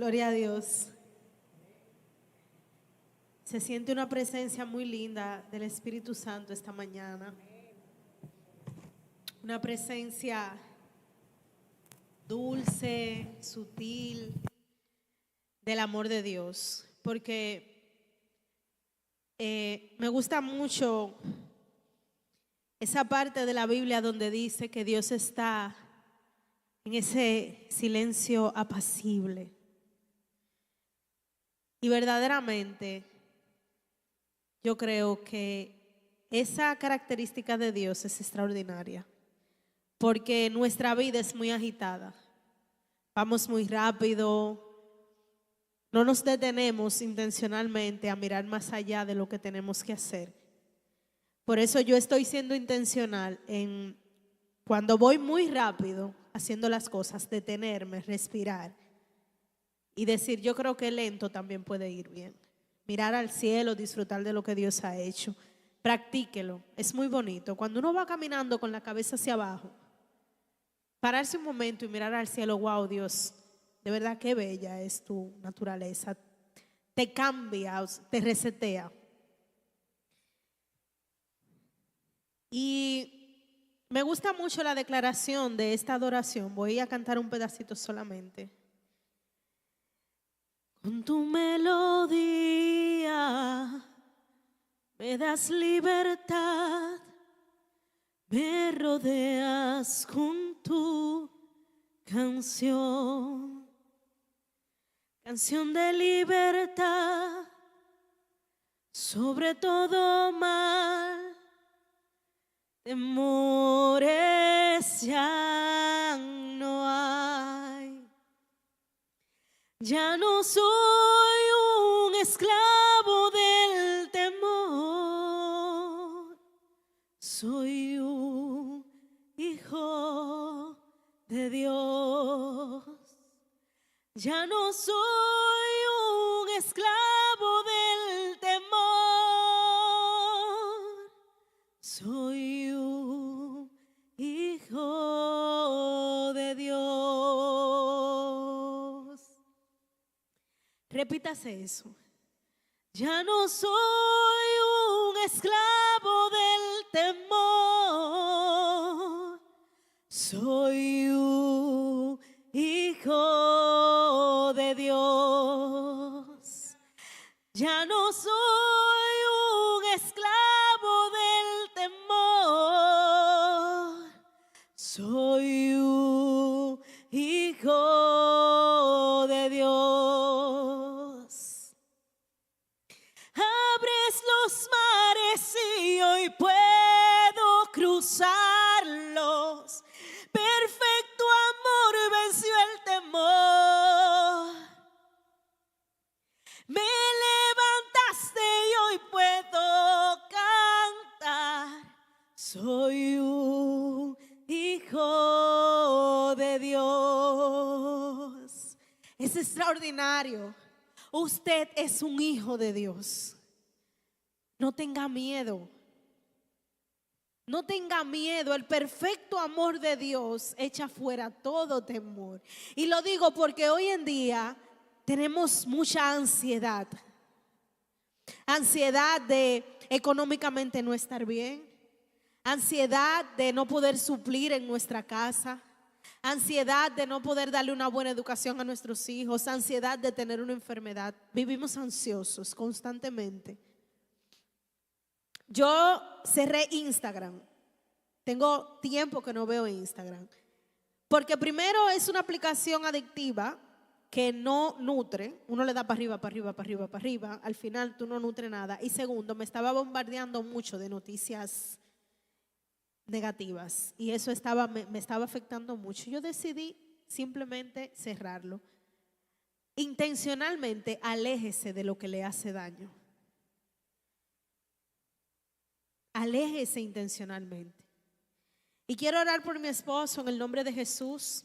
Gloria a Dios. Se siente una presencia muy linda del Espíritu Santo esta mañana. Una presencia dulce, sutil, del amor de Dios. Porque me gusta mucho esa parte de la Biblia donde dice que Dios está en ese silencio apacible. Y verdaderamente yo creo que esa característica de Dios es extraordinaria, porque nuestra vida es muy agitada. Vamos muy rápido, no nos detenemos intencionalmente a mirar más allá de lo que tenemos que hacer. Por eso yo estoy siendo intencional en, cuando voy muy rápido haciendo las cosas, detenerme, respirar y decir, yo creo que lento también puede ir bien. Mirar al cielo, disfrutar de lo que Dios ha hecho. Practíquelo, es muy bonito. Cuando uno va caminando con la cabeza hacia abajo, pararse un momento y mirar al cielo, wow, Dios, de verdad qué bella es tu naturaleza. Te cambia, te resetea. Y me gusta mucho la declaración de esta adoración. Voy a cantar un pedacito solamente. Con tu melodía me das libertad, me rodeas con tu canción, canción de libertad, sobre todo mal, temores ya no hay. Ya no soy un esclavo del temor, soy un hijo de Dios. Ya no soy un esclavo del temor, soy un hijo de Dios. Repítase eso. Ya no soy un esclavo del temor, soy un hijo de Dios. Ya no soy un esclavo del temor, soy un hijo de Dios. Abres los mares y hoy puedo cruzarlos. Perfecto amor venció el temor. Me levantaste y hoy puedo cantar. Soy un hijo de Dios. Es extraordinario. Usted es un hijo de Dios. No tenga miedo. No tenga miedo. El perfecto amor de Dios echa fuera todo temor. Y lo digo porque hoy en día tenemos mucha ansiedad. Ansiedad de económicamente no estar bien. Ansiedad de no poder suplir en nuestra casa. Ansiedad de no poder darle una buena educación a nuestros hijos. Ansiedad de tener una enfermedad. Vivimos ansiosos constantemente. Yo cerré Instagram. Tengo tiempo que no veo Instagram. Porque primero es una aplicación adictiva que no nutre. Uno le da para arriba, para arriba, para arriba, para arriba. Al final tú no nutre nada. Y segundo, me estaba bombardeando mucho de noticias negativas y eso me estaba afectando mucho. Yo decidí simplemente cerrarlo. Intencionalmente aléjese de lo que le hace daño. Aléjese intencionalmente. Y quiero orar por mi esposo en el nombre de Jesús,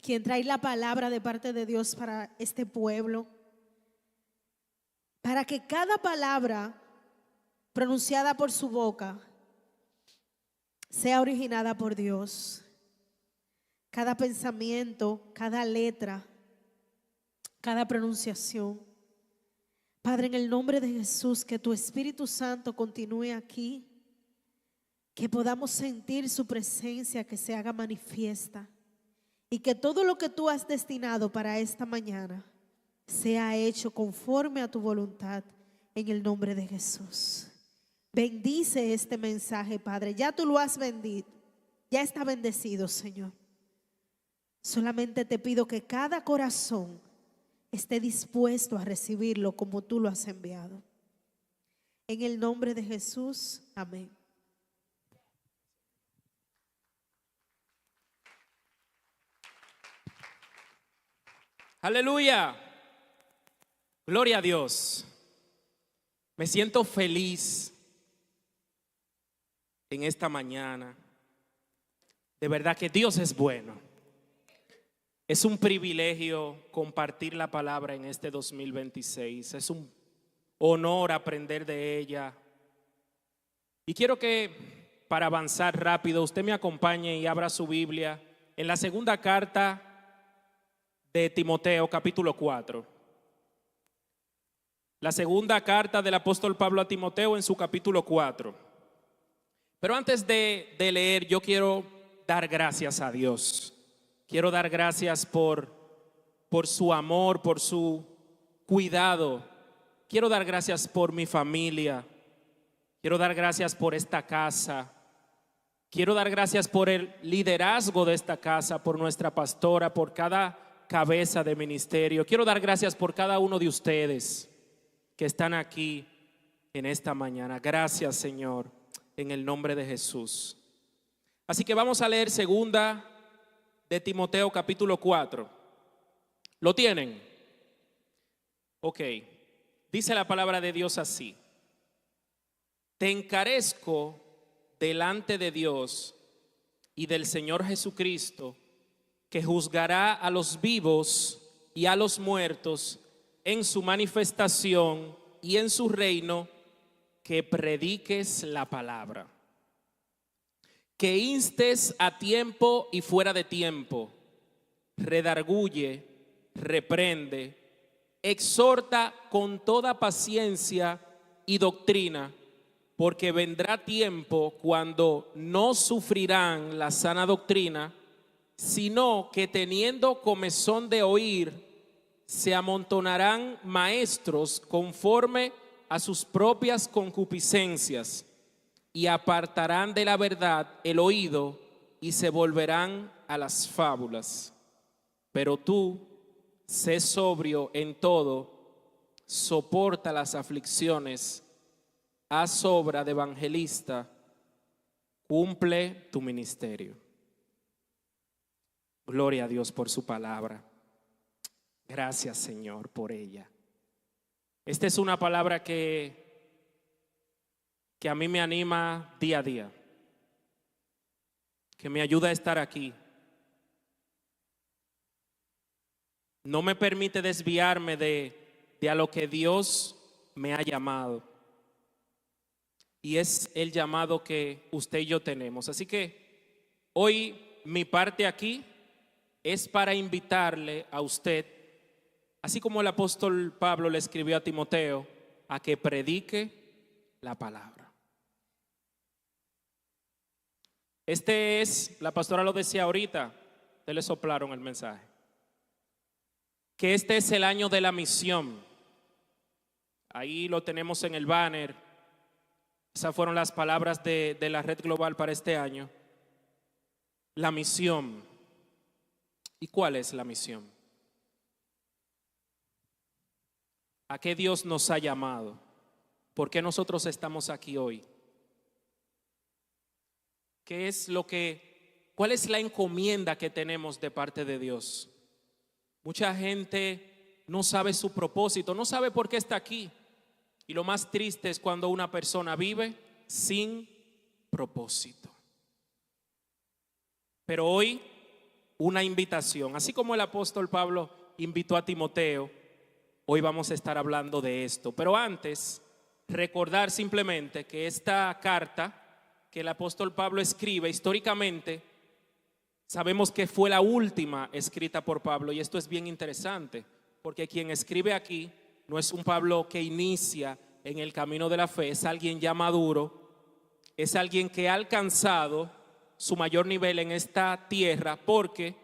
quien trae la palabra de parte de Dios para este pueblo, para que cada palabra pronunciada por su boca sea originada por Dios. Cada pensamiento, cada letra cada pronunciación. Padre, en el nombre de Jesús, que tu Espíritu Santo continúe aquí, que podamos sentir su presencia, que se haga manifiesta y que todo lo que tú has destinado para esta mañana sea hecho conforme a tu voluntad, en el nombre de Jesús. Bendice este mensaje, Padre. Ya tú lo has bendito, ya está bendecido, Señor. Solamente te pido que cada corazón esté dispuesto a recibirlo como tú lo has enviado. En el nombre de Jesús, amén. Aleluya. Gloria a Dios. Me siento feliz en esta mañana. De verdad que Dios es bueno. Es un privilegio compartir la palabra en este 2026. Es un honor aprender de ella. Y quiero que, para avanzar rápido, usted me acompañe y abra su Biblia en la segunda carta de Timoteo, capítulo 4. La segunda carta del apóstol Pablo a Timoteo en su capítulo 4. Pero antes de leer, yo quiero dar gracias a Dios. Quiero dar gracias por su amor, por su cuidado. Quiero dar gracias por mi familia. Quiero dar gracias por esta casa. Quiero dar gracias por el liderazgo de esta casa, por nuestra pastora, por cada cabeza de ministerio. Quiero dar gracias por cada uno de ustedes que están aquí en esta mañana. Gracias, Señor, en el nombre de Jesús. Así que vamos a leer segunda de Timoteo capítulo 4. ¿Lo tienen? Ok. Dice la palabra de Dios así: te encarezco delante de Dios y del Señor Jesucristo, que juzgará a los vivos y a los muertos en su manifestación y en su reino, que prediques la palabra, que instes a tiempo y fuera de tiempo, redarguye, reprende, exhorta con toda paciencia y doctrina, porque vendrá tiempo cuando no sufrirán la sana doctrina, sino que teniendo comezón de oír, se amontonarán maestros conforme a sus propias concupiscencias, y apartarán de la verdad el oído y se volverán a las fábulas. Pero tú, sé sobrio en todo, soporta las aflicciones, haz obra de evangelista, cumple tu ministerio. Gloria a Dios por su palabra. Gracias, Señor, por ella. Esta es una palabra que a mí me anima día a día, que me ayuda a estar aquí. No me permite desviarme de a lo que Dios me ha llamado. Y es el llamado que usted y yo tenemos. Así que hoy mi parte aquí es para invitarle a usted, así como el apóstol Pablo le escribió a Timoteo, a que predique la palabra. La pastora lo decía ahorita, ustedes le soplaron el mensaje, que este es el año de la misión. Ahí lo tenemos en el banner. Esas fueron las palabras de la Red Global para este año. La misión. ¿Y cuál es la misión? ¿A qué Dios nos ha llamado? ¿Por qué nosotros estamos aquí hoy? ¿Cuál es la encomienda que tenemos de parte de Dios? Mucha gente no sabe su propósito, no sabe por qué está aquí. Y lo más triste es cuando una persona vive sin propósito. Pero hoy una invitación, así como el apóstol Pablo invitó a Timoteo, hoy vamos a estar hablando de esto. Pero antes, recordar simplemente que esta carta que el apóstol Pablo escribe históricamente, sabemos que fue la última escrita por Pablo, y esto es bien interesante, porque quien escribe aquí no es un Pablo que inicia en el camino de la fe, es alguien ya maduro, es alguien que ha alcanzado su mayor nivel en esta tierra, porque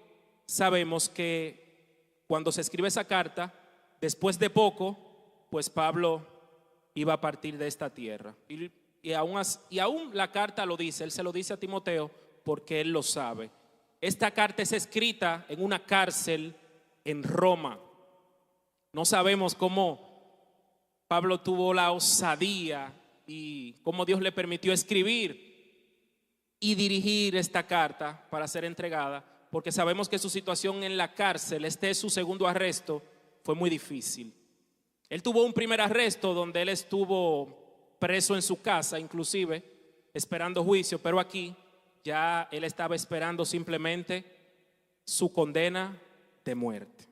sabemos que cuando se escribe esa carta, después de poco, pues Pablo iba a partir de esta tierra. Y aún la carta lo dice, él se lo dice a Timoteo porque él lo sabe. Esta carta es escrita en una cárcel en Roma. No sabemos cómo Pablo tuvo la osadía y cómo Dios le permitió escribir y dirigir esta carta para ser entregada, porque sabemos que su situación en la cárcel, este es su segundo arresto, fue muy difícil. Él tuvo un primer arresto donde él estuvo preso en su casa, inclusive esperando juicio, pero aquí ya él estaba esperando simplemente su condena de muerte.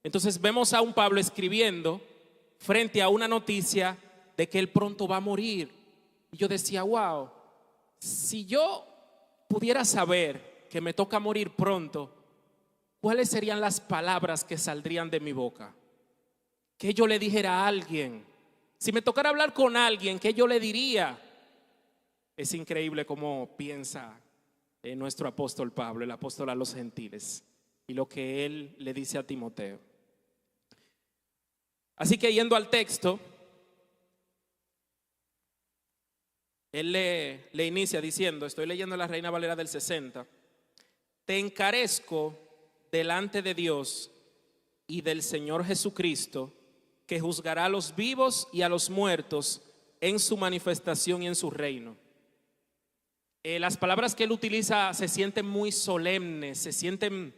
Entonces vemos a un Pablo escribiendo frente a una noticia de que él pronto va a morir. Y yo decía, wow, si yo pudiera saber que me toca morir pronto, ¿cuáles serían las palabras que saldrían de mi boca? ¿Qué yo le dijera a alguien? Si me tocara hablar con alguien, ¿qué yo le diría? Es increíble cómo piensa nuestro apóstol Pablo, el apóstol a los gentiles, y lo que él le dice a Timoteo. Así que yendo al texto, él le inicia diciendo, estoy leyendo la Reina Valera del 60, te encarezco delante de Dios y del Señor Jesucristo, que juzgará a los vivos y a los muertos en su manifestación y en su reino. Las palabras que él utiliza se sienten muy solemnes, se sienten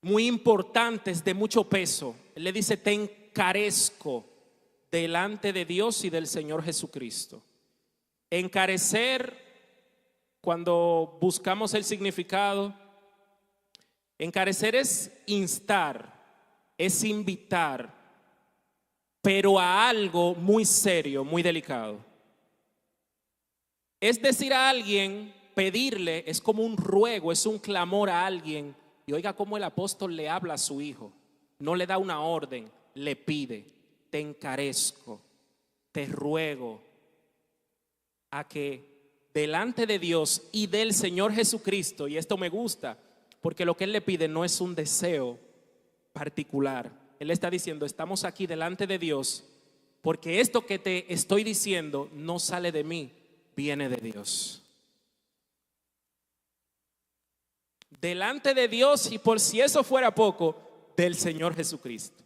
muy importantes, de mucho peso. Él le dice, te encarezco delante de Dios y del Señor Jesucristo. Encarecer, cuando buscamos el significado, encarecer es instar, es invitar, pero a algo muy serio, muy delicado. Es decir a alguien, pedirle, es como un ruego, es un clamor a alguien. Y oiga cómo el apóstol le habla a su hijo. No le da una orden, le pide, te encarezco, te ruego a que delante de Dios y del Señor Jesucristo, y esto me gusta, porque lo que él le pide no es un deseo particular. Él está diciendo, estamos aquí delante de Dios, porque esto que te estoy diciendo no sale de mí, viene de Dios. Delante de Dios, y por si eso fuera poco, del Señor Jesucristo.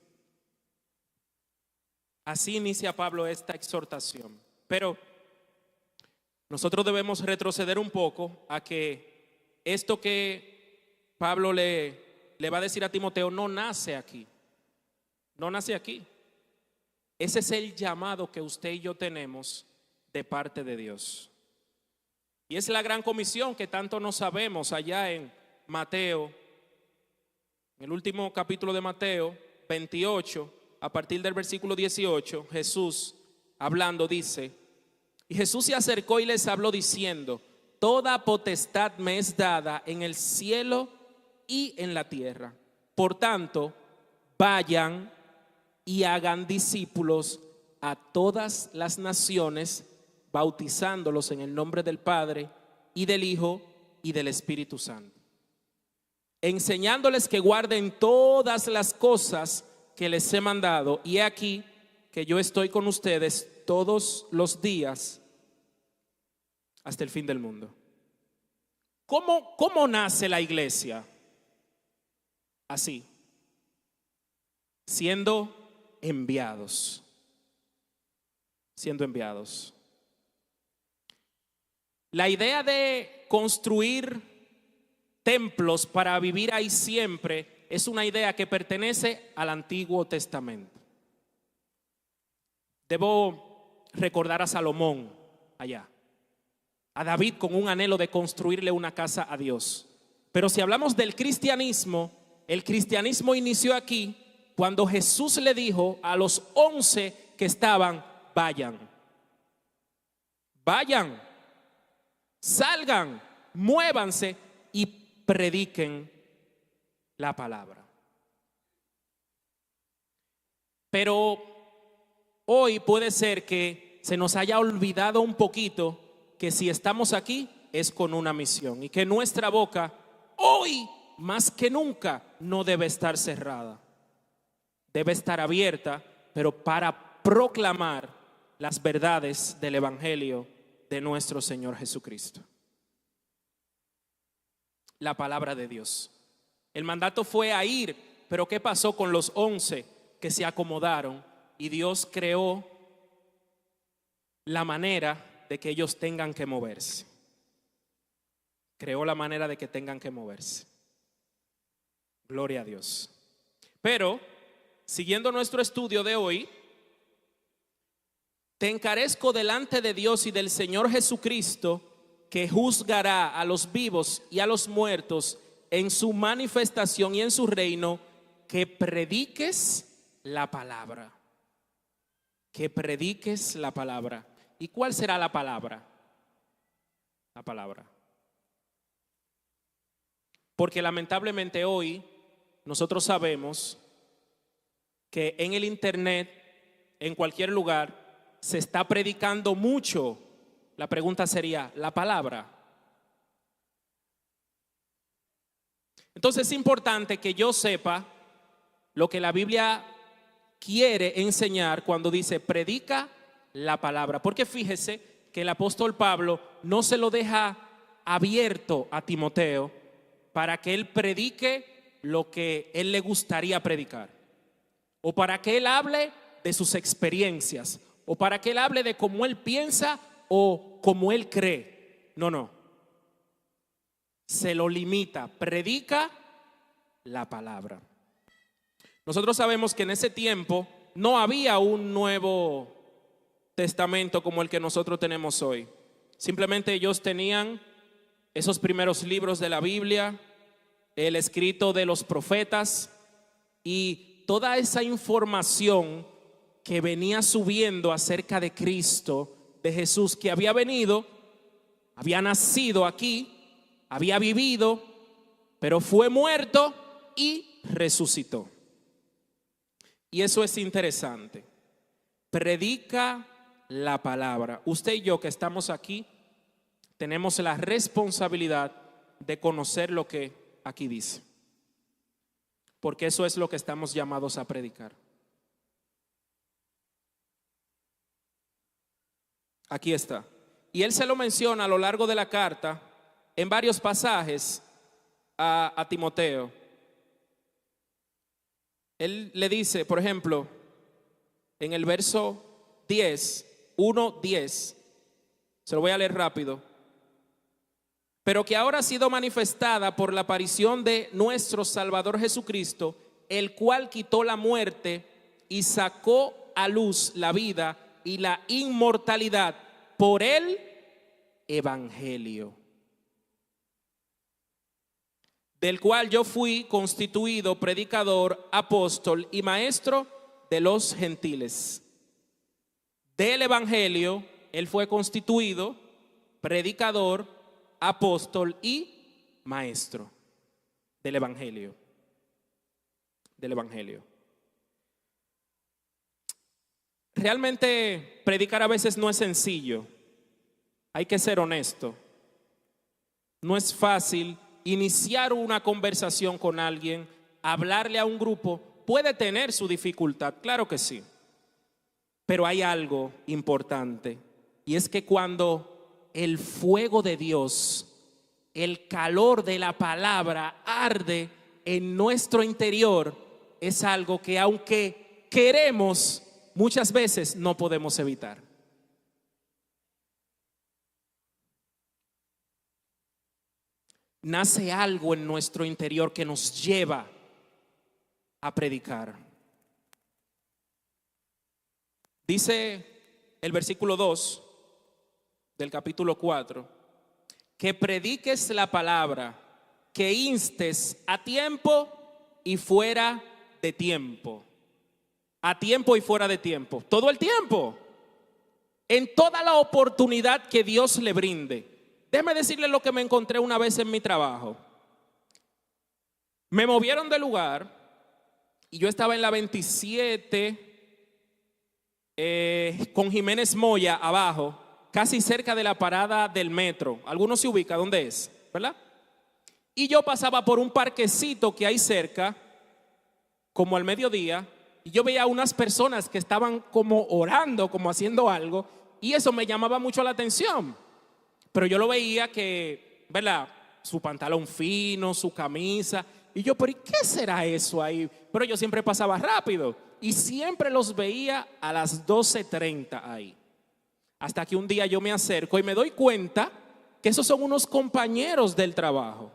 Así inicia Pablo esta exhortación. Pero nosotros debemos retroceder un poco a que esto que Pablo le va a decir a Timoteo no nace aquí. No nace aquí. Ese es el llamado que usted y yo tenemos de parte de Dios. Y es la gran comisión que tanto no sabemos allá en Mateo, en el último capítulo de Mateo 28, a partir del versículo 18, Jesús hablando dice, y Jesús se acercó y les habló diciendo, toda potestad me es dada en el cielo y en la tierra. Por tanto, vayan y hagan discípulos a todas las naciones, bautizándolos en el nombre del Padre y del Hijo y del Espíritu Santo, enseñándoles que guarden todas las cosas que les he mandado, y he aquí que yo estoy con ustedes todos los días hasta el fin del mundo. ¿Cómo nace la iglesia? Así, siendo enviados. Siendo enviados. La idea de construir templos para vivir ahí siempre es una idea que pertenece al Antiguo Testamento. Debo recordar a Salomón allá, a David con un anhelo de construirle una casa a Dios. Pero si hablamos del cristianismo, el cristianismo inició aquí cuando Jesús le dijo a los 11 que estaban, vayan, salgan, muévanse y prediquen la palabra. Pero hoy puede ser que se nos haya olvidado un poquito que si estamos aquí es con una misión y que nuestra boca hoy más que nunca no debe estar cerrada. Debe estar abierta, pero para proclamar las verdades del Evangelio de nuestro Señor Jesucristo. La palabra de Dios. El mandato fue a ir, pero ¿qué pasó con los 11 que se acomodaron? Y Dios creó la manera de que ellos tengan que moverse. Creó la manera de que tengan que moverse. Gloria a Dios. Pero, siguiendo nuestro estudio de hoy, te encarezco delante de Dios y del Señor Jesucristo, que juzgará a los vivos y a los muertos en su manifestación y en su reino, que prediques la palabra. Que prediques la palabra. ¿Y cuál será la palabra? La palabra. Porque lamentablemente hoy nosotros sabemos que en el internet, en cualquier lugar, se está predicando mucho. La pregunta sería, ¿la palabra? Entonces es importante que yo sepa lo que la Biblia quiere enseñar cuando dice predica la palabra. Porque fíjese que el apóstol Pablo no se lo deja abierto a Timoteo para que él predique lo que él le gustaría predicar, o para que él hable de sus experiencias, o para que él hable de cómo él piensa o cómo él cree. No. Se lo limita, predica la palabra. Nosotros sabemos que en ese tiempo no había un Nuevo Testamento como el que nosotros tenemos hoy. Simplemente ellos tenían esos primeros libros de la Biblia, el escrito de los profetas y toda esa información que venía subiendo acerca de Cristo, de Jesús, que había venido, había nacido aquí, había vivido, pero fue muerto y resucitó. Y eso es interesante. Predica la palabra. Usted y yo que estamos aquí tenemos la responsabilidad de conocer lo que aquí dice, porque eso es lo que estamos llamados a predicar. Aquí está. Y él se lo menciona a lo largo de la carta en varios pasajes a Timoteo. Él le dice, por ejemplo, en el verso 1:10, se lo voy a leer rápido. Pero que ahora ha sido manifestada por la aparición de nuestro Salvador Jesucristo, el cual quitó la muerte y sacó a luz la vida y la inmortalidad por el Evangelio, del cual yo fui constituido predicador, apóstol y maestro de los gentiles. Del Evangelio, él fue constituido predicador, apóstol y maestro del Evangelio. Del Evangelio. Realmente predicar a veces no es sencillo. Hay que ser honesto. No es fácil iniciar una conversación con alguien, hablarle a un grupo. Puede tener su dificultad, claro que sí. Pero hay algo importante, y es que cuando el fuego de Dios, el calor de la palabra arde en nuestro interior, es algo que aunque queremos, muchas veces no podemos evitar. Nace algo en nuestro interior que nos lleva a predicar. Dice el versículo 2 del capítulo 4, que prediques la palabra, que instes a tiempo y fuera de tiempo. A tiempo y fuera de tiempo. Todo el tiempo. En toda la oportunidad que Dios le brinde. Déjeme decirle lo que me encontré una vez en mi trabajo. Me movieron de lugar y yo estaba en la 27 con Jiménez Moya abajo, casi cerca de la parada del metro. ¿Alguno se ubica dónde es? ¿Verdad? Y yo pasaba por un parquecito que hay cerca, como al mediodía, y yo veía unas personas que estaban como orando, como haciendo algo, y eso me llamaba mucho la atención. Pero yo lo veía que, ¿verdad? Su pantalón fino, su camisa, y yo, pero ¿y qué será eso ahí? Pero yo siempre pasaba rápido, y siempre los veía a las 12:30 ahí. Hasta que un día yo me acerco y me doy cuenta que esos son unos compañeros del trabajo.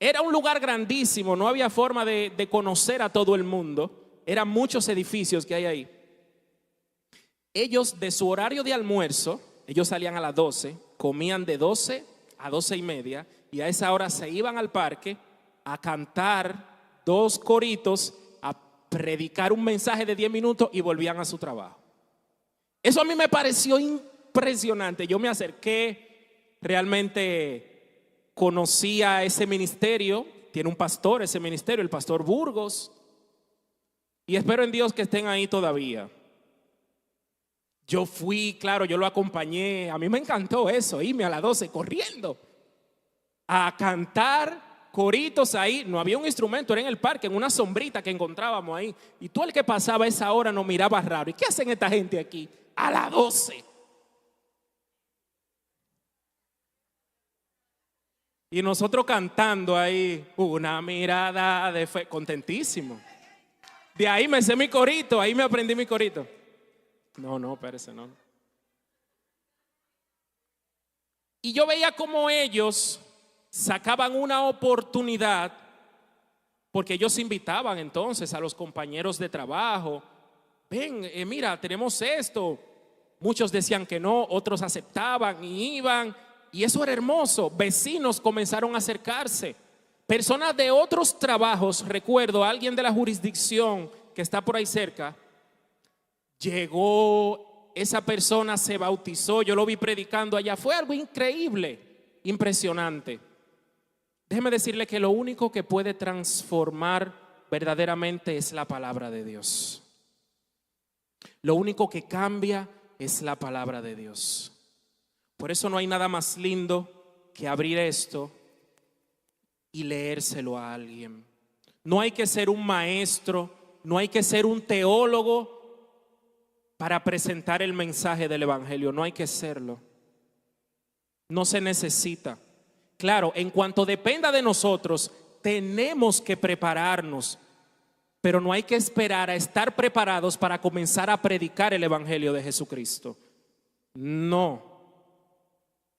Era un lugar grandísimo, no había forma de conocer a todo el mundo. Eran muchos edificios que hay ahí. Ellos de su horario de almuerzo, ellos salían a las 12, comían de 12 a 12:30 y a esa hora se iban al parque a cantar 2 coritos, a predicar un mensaje de 10 minutos y volvían a su trabajo. Eso a mí me pareció impresionante. Yo me acerqué, realmente conocía ese ministerio, tiene un pastor ese ministerio, el pastor Burgos, y espero en Dios que estén ahí todavía. Yo fui, claro, yo lo acompañé, a mí me encantó eso, irme a las 12 corriendo a cantar coritos ahí. No había un instrumento, era en el parque, en una sombrita que encontrábamos ahí, y todo el que pasaba a esa hora nos miraba raro. ¿Y qué hacen esta gente aquí a las 12? Y nosotros cantando ahí, una mirada de fe, contentísimo. De ahí me sé mi corito, ahí me aprendí mi corito. No, espérese, no. Y yo veía como ellos sacaban una oportunidad, porque ellos invitaban entonces a los compañeros de trabajo. Ven, mira, tenemos esto. Muchos decían que no, otros aceptaban y iban. Y eso era hermoso. Vecinos comenzaron a acercarse. Personas de otros trabajos, recuerdo, alguien de la jurisdicción que está por ahí cerca, llegó, esa persona se bautizó, yo lo vi predicando allá. Fue algo increíble, impresionante. Déjeme decirle que lo único que puede transformar verdaderamente es la palabra de Dios. Lo único que cambia es la palabra de Dios. Por eso no hay nada más lindo que abrir esto y leérselo a alguien. No hay que ser un maestro, no hay que ser un teólogo para presentar el mensaje del evangelio. No hay que serlo. No se necesita. Claro, en cuanto dependa de nosotros, tenemos que prepararnos, pero no hay que esperar a estar preparados para comenzar a predicar el evangelio de Jesucristo. No.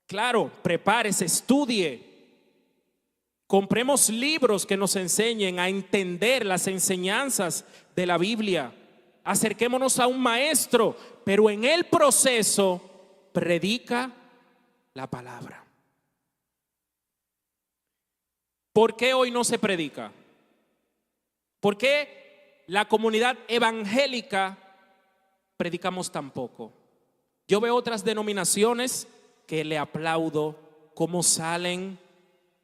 Claro, prepárese, estudie. Compremos libros que nos enseñen a entender las enseñanzas de la Biblia. Acerquémonos a un maestro, pero en el proceso predica la palabra. ¿Por qué hoy no se predica? ¿Por qué la comunidad evangélica predicamos tan poco? Yo veo otras denominaciones que le aplaudo, cómo salen,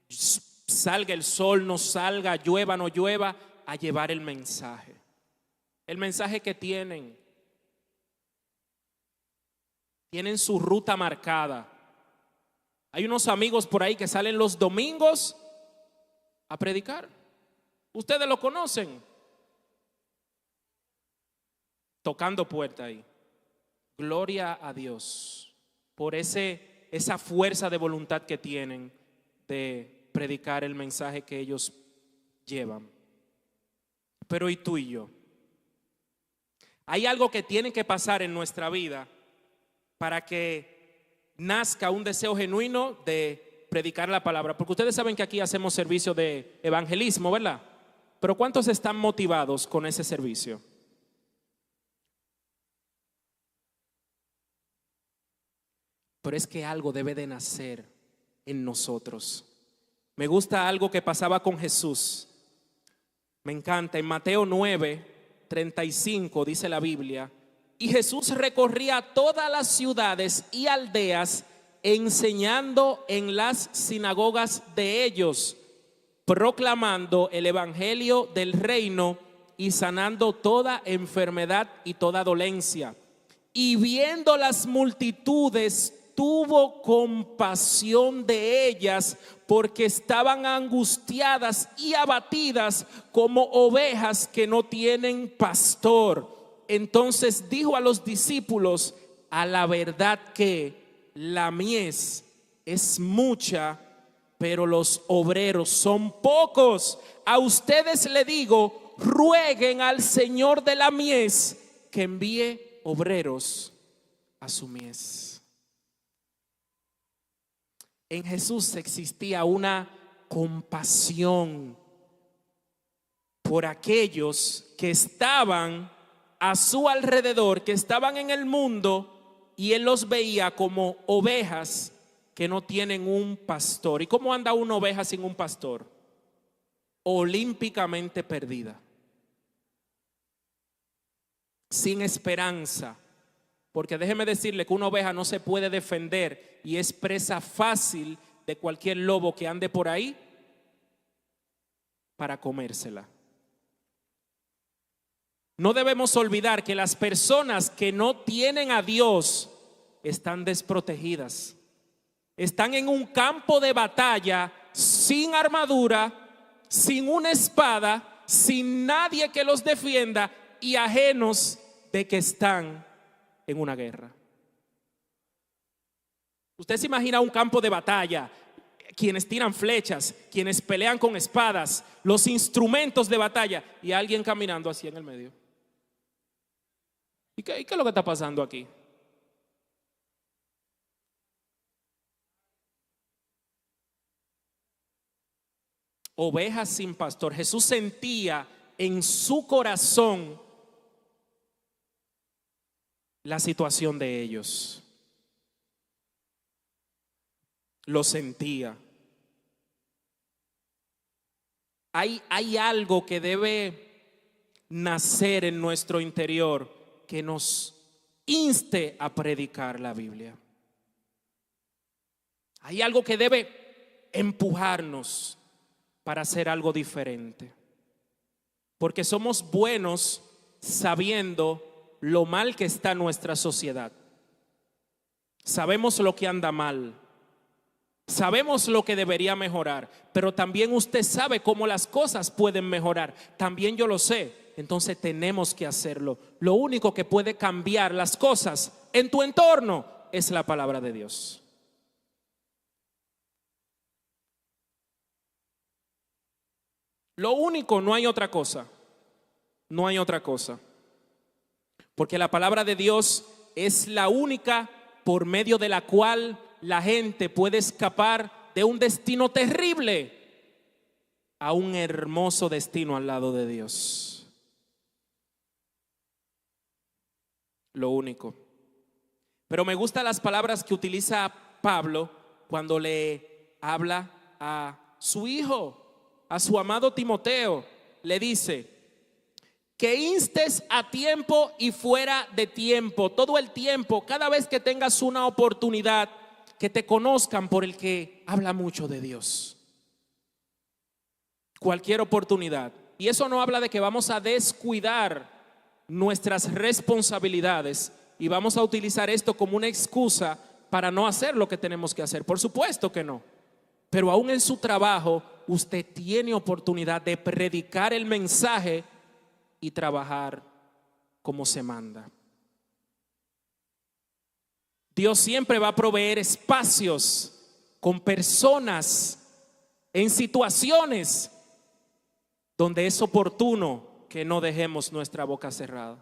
salga el sol, no salga, llueva, no llueva, a llevar el mensaje. El mensaje que tienen su ruta marcada. Hay unos amigos por ahí que salen los domingos a predicar. Ustedes lo conocen. Tocando puerta ahí. Gloria a Dios por esa fuerza de voluntad que tienen de predicar el mensaje que ellos llevan. Pero ¿y tú y yo? Hay algo que tiene que pasar en nuestra vida para que nazca un deseo genuino de predicar la palabra. Porque ustedes saben que aquí hacemos servicio de evangelismo, ¿verdad? Pero ¿cuántos están motivados con ese servicio? Pero es que algo debe de nacer en nosotros. Me gusta algo que pasaba con Jesús. Me encanta. En Mateo 9:35 dice la Biblia: y Jesús recorría todas las ciudades y aldeas, enseñando en las sinagogas de ellos, proclamando el evangelio del reino y sanando toda enfermedad y toda dolencia. y viendo las multitudes, tuvo compasión de ellas, porque estaban angustiadas y abatidas como ovejas que no tienen pastor. Entonces dijo a los discípulos: a la verdad que la mies es mucha, pero los obreros son pocos. A ustedes le digo, rueguen al Señor de la mies que envíe obreros a su mies. En Jesús existía una compasión por aquellos que estaban a su alrededor, que estaban en el mundo, y Él los veía como ovejas que no tienen un pastor. ¿Y cómo anda una oveja sin un pastor? Olímpicamente perdida, sin esperanza. Porque déjeme decirle que una oveja no se puede defender y es presa fácil de cualquier lobo que ande por ahí para comérsela. No debemos olvidar que las personas que no tienen a Dios están desprotegidas. Están en un campo de batalla sin armadura, sin una espada, sin nadie que los defienda y ajenos de que están en una guerra. Usted se imagina un campo de batalla, quienes tiran flechas, quienes pelean con espadas, los instrumentos de batalla, y alguien caminando así en el medio. ¿Y qué es lo que está pasando aquí? Ovejas sin pastor. Jesús sentía en su corazón la situación de ellos. Lo sentía. Hay algo que debe nacer en nuestro interior que nos inste a predicar la Biblia. Hay algo que debe empujarnos para hacer algo diferente. Porque somos buenos sabiendo lo mal que está nuestra sociedad. Sabemos lo que anda mal. Sabemos lo que debería mejorar. Pero también usted sabe cómo las cosas pueden mejorar. También yo lo sé. Entonces tenemos que hacerlo. Lo único que puede cambiar las cosas en tu entorno es la palabra de Dios. Lo único, no hay otra cosa. No hay otra cosa. Porque la palabra de Dios es la única por medio de la cual la gente puede escapar de un destino terrible a un hermoso destino al lado de Dios. Lo único. Pero me gustan las palabras que utiliza Pablo cuando le habla a su hijo, a su amado Timoteo. Le dice: que instes a tiempo y fuera de tiempo, todo el tiempo, cada vez que tengas una oportunidad, que te conozcan por el que habla mucho de Dios. Cualquier oportunidad. Y eso no habla de que vamos a descuidar nuestras responsabilidades y vamos a utilizar esto como una excusa para no hacer lo que tenemos que hacer. Por supuesto que no. Pero aún en su trabajo, usted tiene oportunidad de predicar el mensaje y trabajar como se manda. Dios siempre va a proveer espacios con personas en situaciones donde es oportuno que no dejemos nuestra boca cerrada.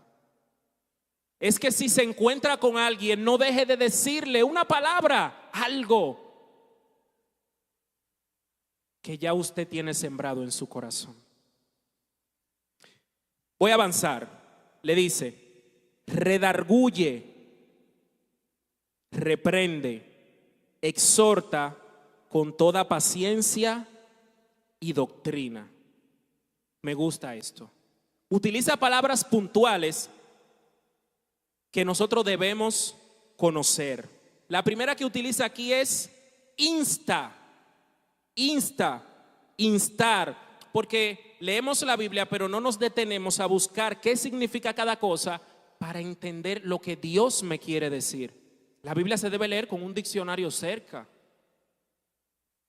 Es que si se encuentra con alguien, no deje de decirle una palabra, algo que ya usted tiene sembrado en su corazón. Voy a avanzar. Le dice: redarguye, reprende, exhorta con toda paciencia y doctrina. Me gusta esto. Utiliza palabras puntuales que nosotros debemos conocer. La primera que utiliza aquí es insta, instar, porque leemos la Biblia pero no nos detenemos a buscar qué significa cada cosa para entender lo que Dios me quiere decir. La Biblia se debe leer con un diccionario cerca,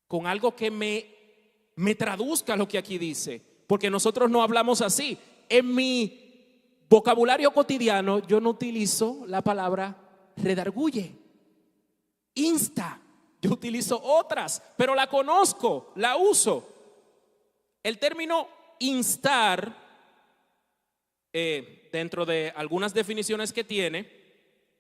con algo que me traduzca lo que aquí dice, porque nosotros no hablamos así. En mi vocabulario cotidiano yo no utilizo la palabra redarguye, insta. Yo utilizo otras, pero la conozco, la uso. El término instar, dentro de algunas definiciones que tiene,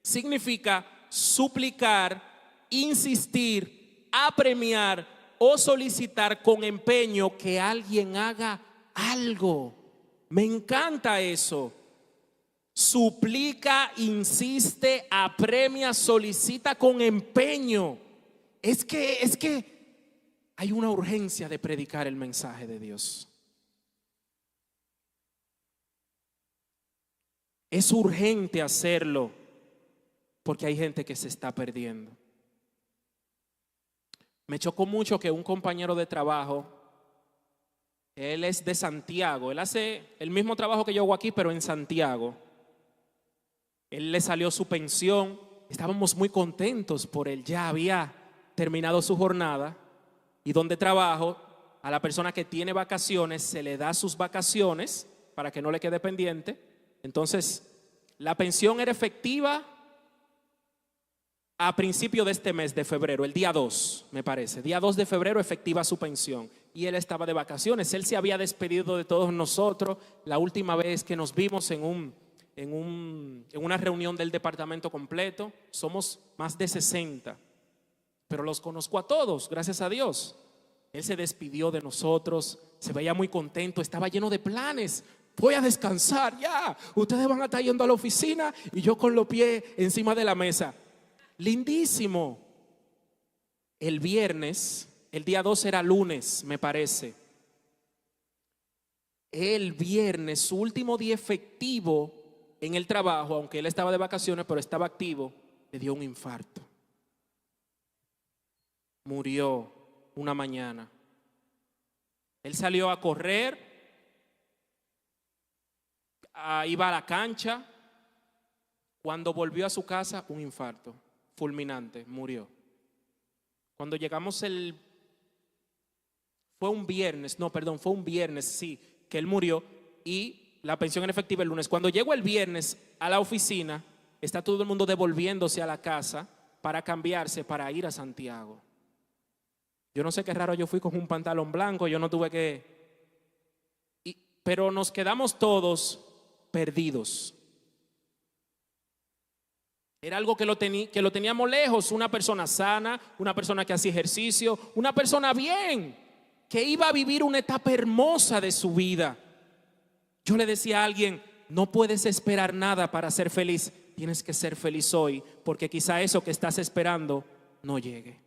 significa suplicar, insistir, apremiar o solicitar con empeño que alguien haga algo. Me encanta eso. Suplica, insiste, apremia, solicita con empeño. Es que hay una urgencia de predicar el mensaje de Dios. Es urgente hacerlo porque hay gente que se está perdiendo. Me chocó mucho que un compañero de trabajo, él es de Santiago, él hace el mismo trabajo que yo hago aquí, pero en Santiago. Él le salió su pensión, estábamos muy contentos por él, ya había terminado su jornada, y donde trabajo, a la persona que tiene vacaciones se le da sus vacaciones para que no le quede pendiente. Entonces, la pensión era efectiva a principio de este mes de febrero, el día 2, me parece. Día 2 de febrero efectiva su pensión. Y él estaba de vacaciones. Él se había despedido de todos nosotros la última vez que nos vimos en una reunión del departamento completo. Somos más de 60, pero los conozco a todos, gracias a Dios. Él se despidió de nosotros, se veía muy contento, estaba lleno de planes. Voy a descansar ya, ustedes van a estar yendo a la oficina y yo con los pies encima de la mesa. Lindísimo. El viernes, el día 2 era lunes, me parece. El viernes, su último día efectivo en el trabajo, aunque él estaba de vacaciones, pero estaba activo, le dio un infarto. Murió una mañana. Él salió a correr, iba a la cancha. Cuando volvió a su casa, un infarto fulminante, murió. Cuando llegamos fue un viernes, sí, que él murió, y la pensión era efectiva el lunes. Cuando llego el viernes a la oficina, está todo el mundo devolviéndose a la casa para cambiarse para ir a Santiago. Yo no sé qué raro, yo fui con un pantalón blanco, yo no tuve pero nos quedamos todos perdidos. Era algo que lo teníamos lejos, una persona sana, una persona que hacía ejercicio, una persona bien, que iba a vivir una etapa hermosa de su vida. Yo le decía a alguien, no puedes esperar nada para ser feliz, tienes que ser feliz hoy, porque quizá eso que estás esperando no llegue.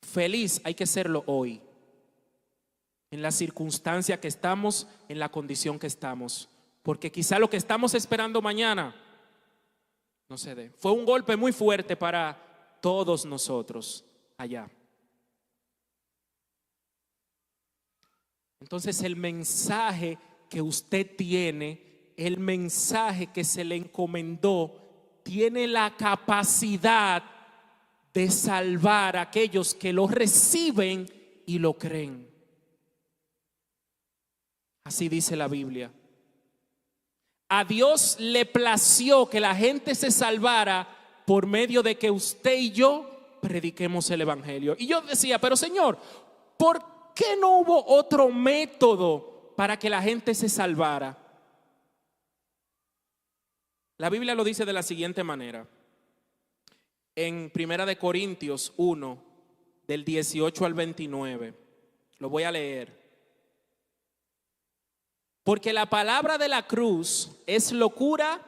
Feliz hay que serlo hoy, en la circunstancia que estamos, en la condición que estamos, porque quizá lo que estamos esperando mañana no se dé. Fue un golpe muy fuerte para todos nosotros allá. Entonces el mensaje que usted tiene, el mensaje que se le encomendó, tiene la capacidad de salvar a aquellos que lo reciben y lo creen. Así dice la Biblia. A Dios le plació que la gente se salvara por medio de que usted y yo prediquemos el evangelio. Y yo decía, pero Señor, ¿por qué no hubo otro método para que la gente se salvara? La Biblia lo dice de la siguiente manera. En 1 Corintios 1, del 18 al 29, lo voy a leer. Porque la palabra de la cruz es locura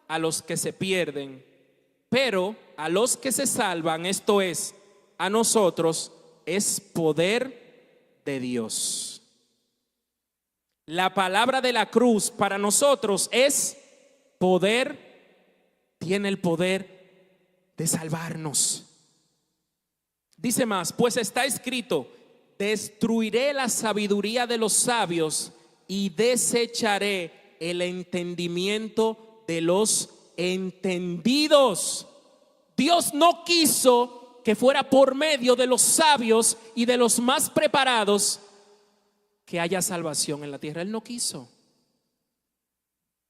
a los que se pierden, pero a los que se salvan, esto es, a nosotros, es poder de Dios. La palabra de la cruz para nosotros es poder, tiene el poder de salvarnos. Dice más, pues está escrito, destruiré la sabiduría de los sabios y desecharé el entendimiento de los entendidos. Dios no quiso que fuera por medio de los sabios y de los más preparados que haya salvación en la tierra. Él no quiso.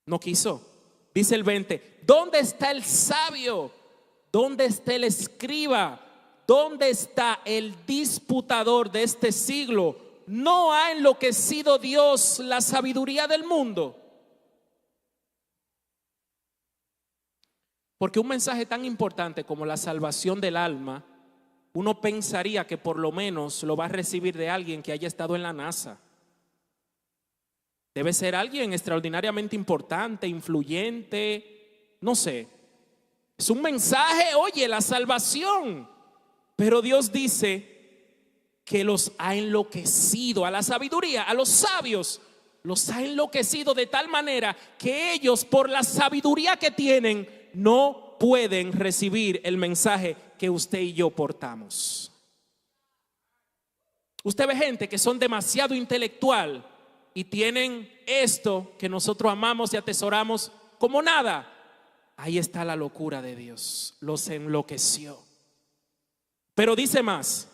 No quiso. Dice el 20, ¿dónde está el sabio? ¿Dónde está el escriba? ¿Dónde está el disputador de este siglo? ¿No ha enloquecido Dios la sabiduría del mundo? Porque un mensaje tan importante como la salvación del alma, uno pensaría que por lo menos lo va a recibir de alguien que haya estado en la NASA. Debe ser alguien extraordinariamente importante, influyente, no sé. Es un mensaje, oye, la salvación. Pero Dios dice que los ha enloquecido a la sabiduría, a los sabios. Los ha enloquecido de tal manera que ellos, por la sabiduría que tienen, no pueden recibir el mensaje que usted y yo portamos. Usted ve gente que son demasiado intelectual y tienen esto que nosotros amamos y atesoramos como nada. Ahí está la locura de Dios. Los enloqueció. Pero dice más: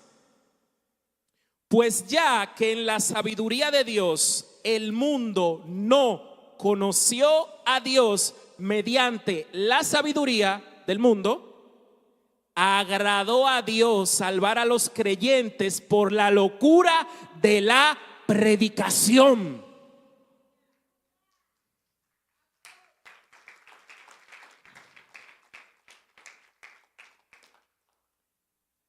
pues ya que en la sabiduría de Dios el mundo no conoció a Dios mediante la sabiduría del mundo, agradó a Dios salvar a los creyentes por la locura de la predicación.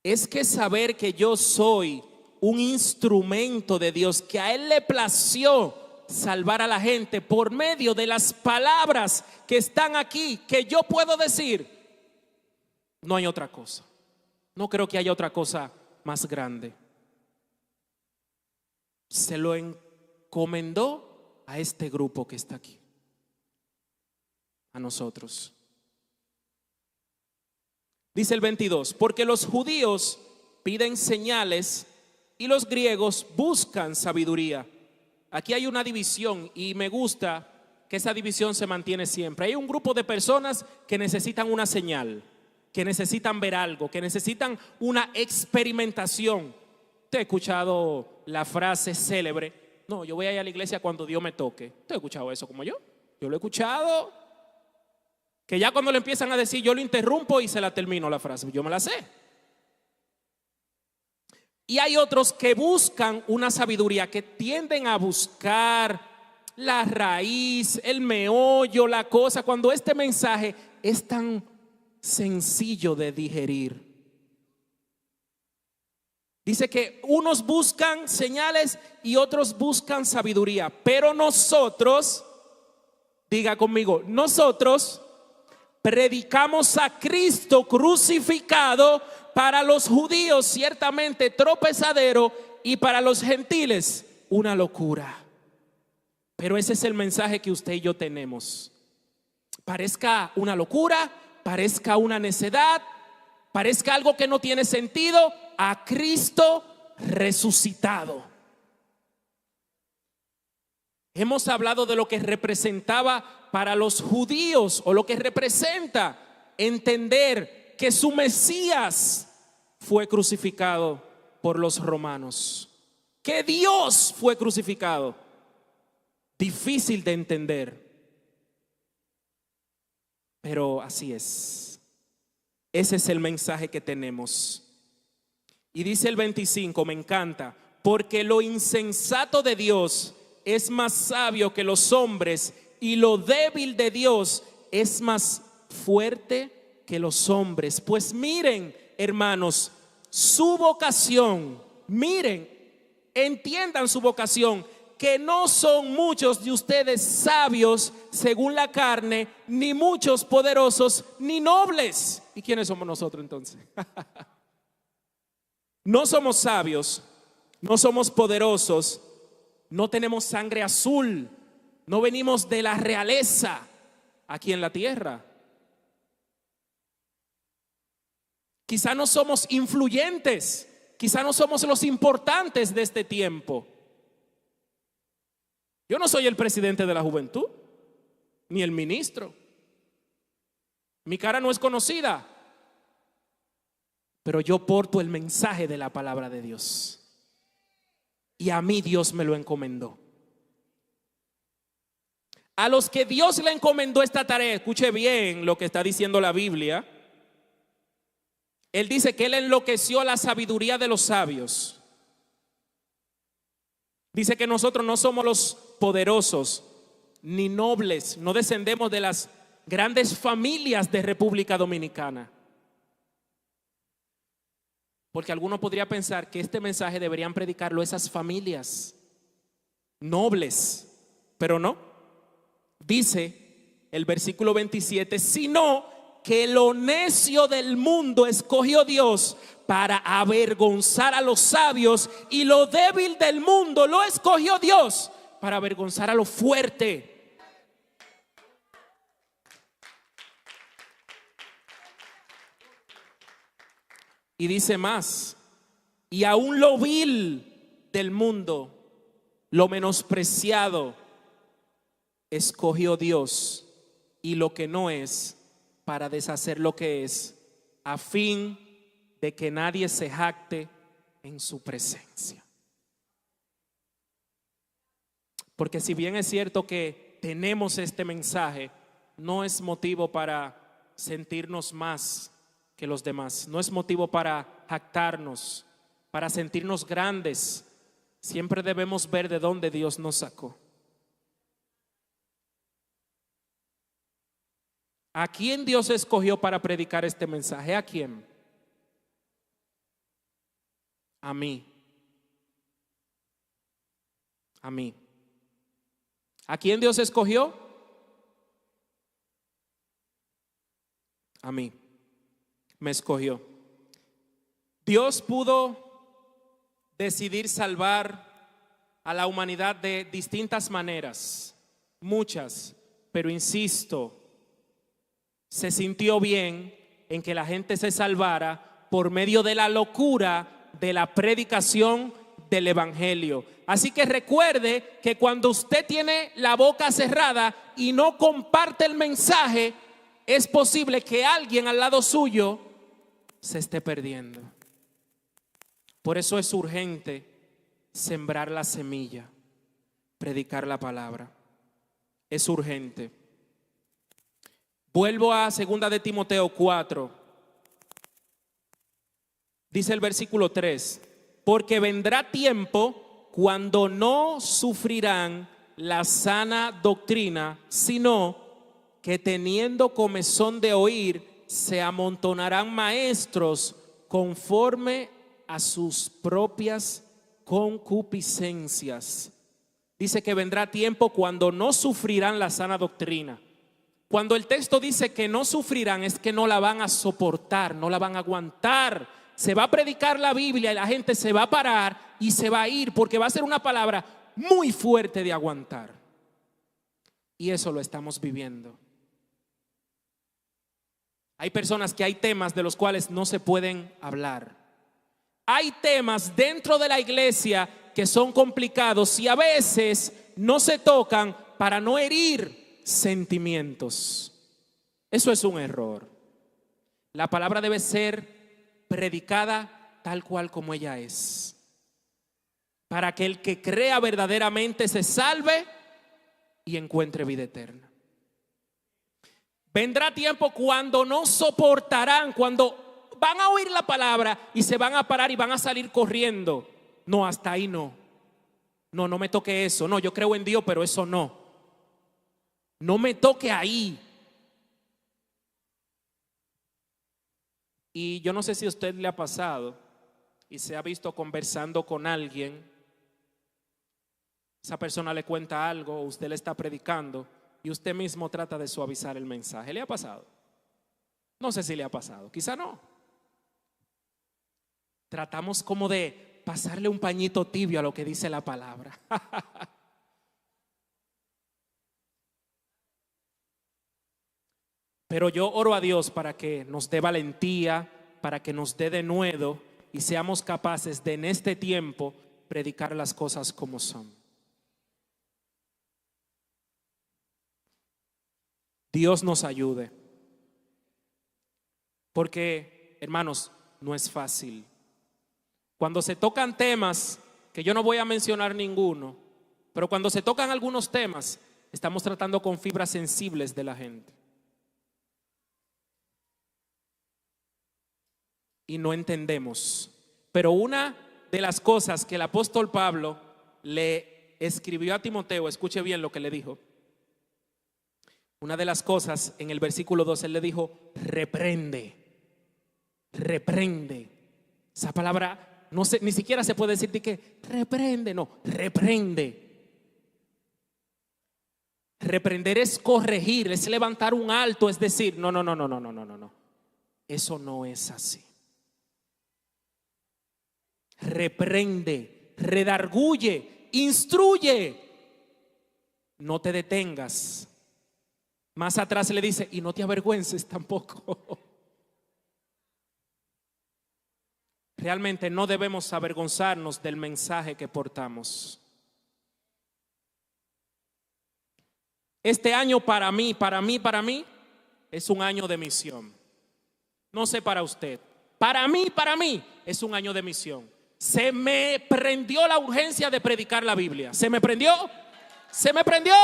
Es que saber que yo soy un instrumento de Dios, que a Él le plació salvar a la gente por medio de las palabras que están aquí, que yo puedo decir, no hay otra cosa. No creo que haya otra cosa más grande. Se lo encomendó a este grupo que está aquí, a nosotros. Dice el 22, porque los judíos piden señales y los griegos buscan sabiduría. Aquí hay una división y me gusta que esa división se mantiene siempre. Hay un grupo de personas que necesitan una señal, que necesitan ver algo, que necesitan una experimentación. ¿Te ha escuchado la frase célebre? No, yo voy a ir a la iglesia cuando Dios me toque. ¿Te ha escuchado eso como yo? Yo lo he escuchado. Que ya cuando le empiezan a decir, yo lo interrumpo y se la termino la frase. Yo me la sé. Y hay otros que buscan una sabiduría, que tienden a buscar la raíz, el meollo, la cosa, cuando este mensaje es tan sencillo de digerir. Dice que unos buscan señales y otros buscan sabiduría, pero nosotros, diga conmigo, nosotros predicamos a Cristo crucificado, para los judíos ciertamente tropezadero y para los gentiles una locura. Pero ese es el mensaje que usted y yo tenemos. Parezca una locura, parezca una necedad, parezca algo que no tiene sentido, a Cristo resucitado. Hemos hablado de lo que representaba para los judíos, o lo que representa entender que su Mesías fue crucificado por los romanos, que Dios fue crucificado. Difícil de entender, pero así es. Ese es el mensaje que tenemos. Y dice el 25, me encanta, porque lo insensato de Dios es más sabio que los hombres, y lo débil de Dios es más fuerte que los hombres. Pues miren, hermanos, su vocación, miren, entiendan su vocación, que no son muchos de ustedes sabios según la carne, ni muchos poderosos, ni nobles. ¿Y quiénes somos nosotros entonces? No somos sabios, no somos poderosos, no tenemos sangre azul, no venimos de la realeza aquí en la tierra. Quizá no somos influyentes, quizá no somos los importantes de este tiempo. Yo no soy el presidente de la juventud, ni el ministro. Mi cara no es conocida, pero yo porto el mensaje de la palabra de Dios. Y a mí Dios me lo encomendó. A los que Dios le encomendó esta tarea, escuche bien lo que está diciendo la Biblia. Él dice que Él enloqueció la sabiduría de los sabios. Dice que nosotros no somos los poderosos ni nobles, no descendemos de las grandes familias de República Dominicana. Porque alguno podría pensar que este mensaje deberían predicarlo esas familias nobles, pero no. Dice el versículo 27, sino que lo necio del mundo escogió Dios para avergonzar a los sabios, y lo débil del mundo lo escogió Dios para avergonzar a lo fuerte. Y dice más, y aún lo vil del mundo, lo menospreciado, escogió Dios, y lo que no es, para deshacer lo que es, a fin de que nadie se jacte en su presencia. Porque si bien es cierto que tenemos este mensaje, no es motivo para sentirnos más que los demás, no es motivo para jactarnos, para sentirnos grandes. Siempre debemos ver de dónde Dios nos sacó. ¿A quién Dios escogió para predicar este mensaje? ¿A quién? A mí. A mí. ¿A quién Dios escogió? A mí. Me escogió. Dios pudo decidir salvar a la humanidad de distintas maneras, muchas, pero insisto, se sintió bien en que la gente se salvara por medio de la locura de la predicación del evangelio. Así que recuerde que cuando usted tiene la boca cerrada y no comparte el mensaje, es posible que alguien al lado suyo se esté perdiendo. Por eso es urgente sembrar la semilla, predicar la palabra. Es urgente. Vuelvo a 2 de Timoteo 4. Dice el versículo 3: porque vendrá tiempo cuando no sufrirán la sana doctrina, sino que teniendo comezón de oír, se amontonarán maestros conforme a sus propias concupiscencias. Dice que vendrá tiempo cuando no sufrirán la sana doctrina. Cuando el texto dice que no sufrirán, es que no la van a soportar, no la van a aguantar. Se va a predicar la Biblia y la gente se va a parar y se va a ir, porque va a ser una palabra muy fuerte de aguantar. Y eso lo estamos viviendo. Hay personas que hay temas de los cuales no se pueden hablar. Hay temas dentro de la iglesia que son complicados y a veces no se tocan para no herir sentimientos. Eso es un error. La palabra debe ser predicada tal cual como ella es, para que el que crea verdaderamente se salve y encuentre vida eterna. Vendrá tiempo cuando no soportarán, cuando van a oír la palabra y se van a parar y van a salir corriendo. No, hasta ahí no. No me toque eso. No, yo creo en Dios, pero eso no. No me toque ahí. Y yo no sé si a usted le ha pasado y se ha visto conversando con alguien. Esa persona le cuenta algo o usted le está predicando y usted mismo trata de suavizar el mensaje. ¿Le ha pasado? No sé si le ha pasado, quizá no. Tratamos como de pasarle un pañito tibio a lo que dice la palabra. Pero yo oro a Dios para que nos dé valentía, para que nos dé denuedo y seamos capaces de en este tiempo predicar las cosas como son. Dios nos ayude. Porque, hermanos, no es fácil. Cuando se tocan temas, que yo no voy a mencionar ninguno, pero cuando se tocan algunos temas, estamos tratando con fibras sensibles de la gente. Y no entendemos. Pero una de las cosas que el apóstol Pablo le escribió a Timoteo, escuche bien lo que le dijo. Una de las cosas en el versículo 2, él le dijo: reprende. Reprende. Esa palabra no sé, ni siquiera se puede decir de que reprende, no, reprende. Reprender es corregir, es levantar un alto, es decir, no. Eso no es así. Reprende, redarguye, instruye. No te detengas. Más atrás le dice, y no te avergüences tampoco. Realmente no debemos avergonzarnos del mensaje que portamos. Este año para mí es un año de misión. No sé para usted. Para mí es un año de misión. Se me prendió la urgencia de predicar la Biblia. ¿Se me prendió? Se me prendió.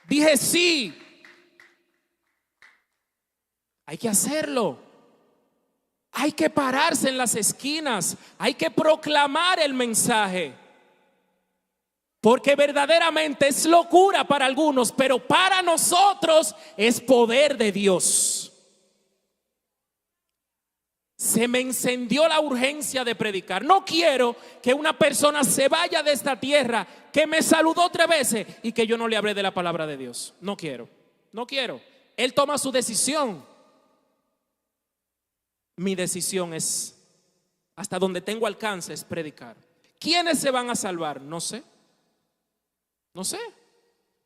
Dije sí. Hay que hacerlo. Hay que pararse en las esquinas. Hay que proclamar el mensaje. Porque verdaderamente es locura para algunos, pero para nosotros es poder de Dios. Se me encendió la urgencia de predicar. No quiero que una persona se vaya de esta tierra, que me saludó 3 veces y que yo no le hablé de la palabra de Dios. No quiero. Él toma su decisión. Mi decisión es, hasta donde tengo alcance, es predicar. ¿Quiénes se van a salvar? No sé.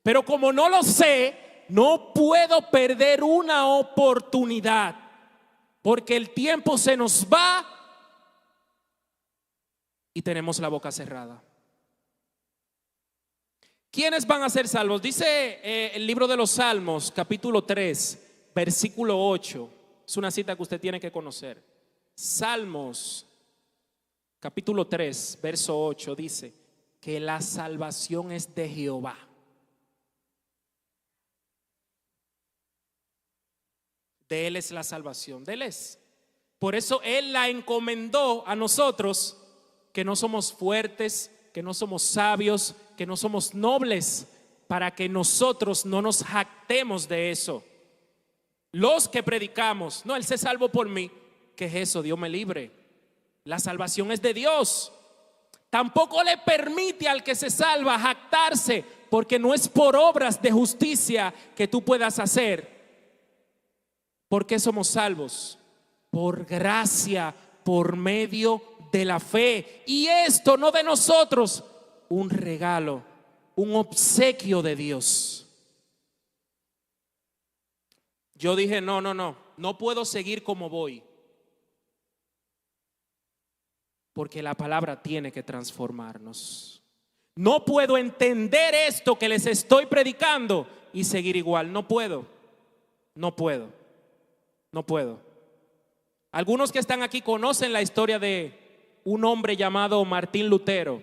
Pero como no lo sé, no puedo perder una oportunidad, porque el tiempo se nos va y tenemos la boca cerrada. ¿Quiénes van a ser salvos? Dice el libro de los Salmos, capítulo 3, versículo 8. Es una cita que usted tiene que conocer. Salmos, capítulo 3, verso 8, dice que la salvación es de Jehová. De Él es la salvación, de Él es. Por eso Él la encomendó a nosotros, que no somos fuertes, que no somos sabios, que no somos nobles, para que nosotros no nos jactemos de eso. Los que predicamos, no, Él se salvó por mí. ¿Qué es eso? Dios me libre. La salvación es de Dios. Tampoco le permite al que se salva jactarse, porque no es por obras de justicia que tú puedas hacer. ¿Por qué somos salvos? Por gracia, por medio de la fe. Y esto no de nosotros, un regalo, un obsequio de Dios. Yo dije, no puedo seguir como voy. Porque la palabra tiene que transformarnos. No puedo entender esto que les estoy predicando y seguir igual. No puedo. Algunos que están aquí conocen la historia de un hombre llamado Martín Lutero.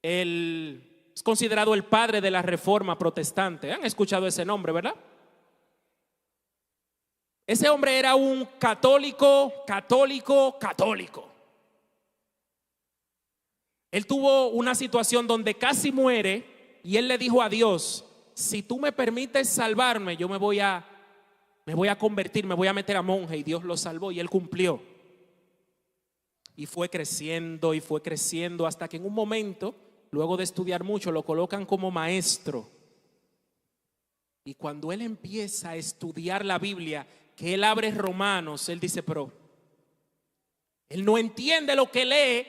Él es considerado el padre de la Reforma protestante. ¿Han escuchado ese nombre, verdad? Ese hombre era un católico. Él tuvo una situación donde casi muere y él le dijo a Dios: si tú me permites salvarme, yo me voy a convertir, me voy a meter a monje. Y Dios lo salvó y él cumplió. Y fue creciendo hasta que en un momento, luego de estudiar mucho, lo colocan como maestro. Y cuando él empieza a estudiar la Biblia, que él abre Romanos, él dice, pero él no entiende lo que lee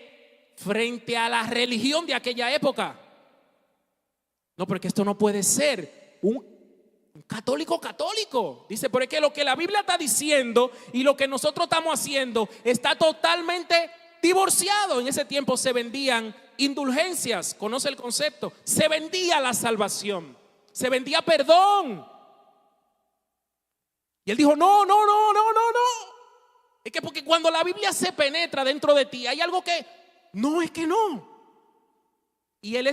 frente a la religión de aquella época. No, porque esto no puede ser. Un católico. Dice, pero es que lo que la Biblia está diciendo y lo que nosotros estamos haciendo está totalmente divorciado. En ese tiempo se vendían indulgencias, conoce el concepto. Se vendía la salvación, se vendía perdón. Y él dijo, no. Es que porque cuando la Biblia se penetra dentro de ti, hay algo que no, es que no. Y él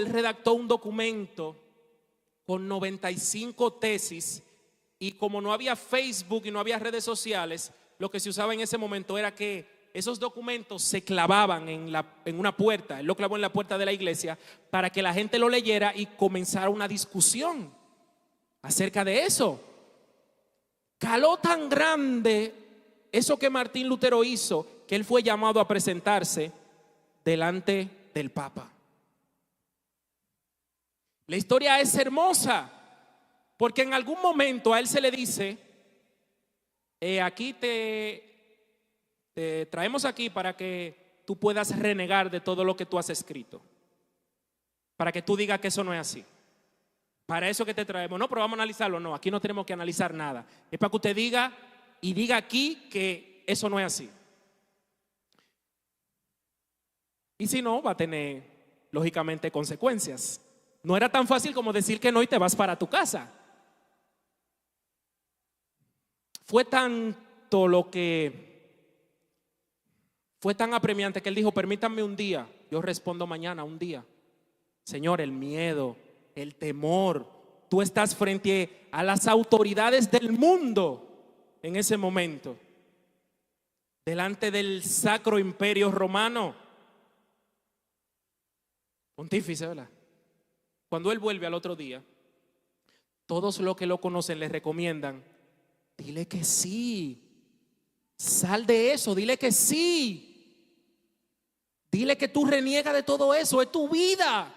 redactó un documento con 95 tesis, y como no había Facebook y no había redes sociales, lo que se usaba en ese momento era que esos documentos se clavaban en una puerta. Él lo clavó en la puerta de la iglesia para que la gente lo leyera y comenzara una discusión acerca de eso. Caló tan grande eso que Martín Lutero hizo, que él fue llamado a presentarse delante del Papa. La historia es hermosa, porque en algún momento a él se le dice, aquí te traemos aquí para que tú puedas renegar de todo lo que tú has escrito, para que tú digas que eso no es así. Para eso que te traemos. No, pero vamos a analizarlo. No, aquí no tenemos que analizar nada. Es para que usted diga y diga aquí que eso no es así. Y si no, va a tener lógicamente consecuencias. No era tan fácil como decir que no y te vas para tu casa. Fue tanto lo que fue tan apremiante que él dijo, permítanme un día. Yo respondo mañana, un día. Señor, el miedo, el temor. Tú estás frente a las autoridades del mundo en ese momento, delante del Sacro Imperio Romano. Pontífice, ¿verdad? Cuando él vuelve al otro día, todos los que lo conocen le recomiendan, dile que sí, sal de eso, dile que sí, dile que tú reniegas de todo eso, es tu vida.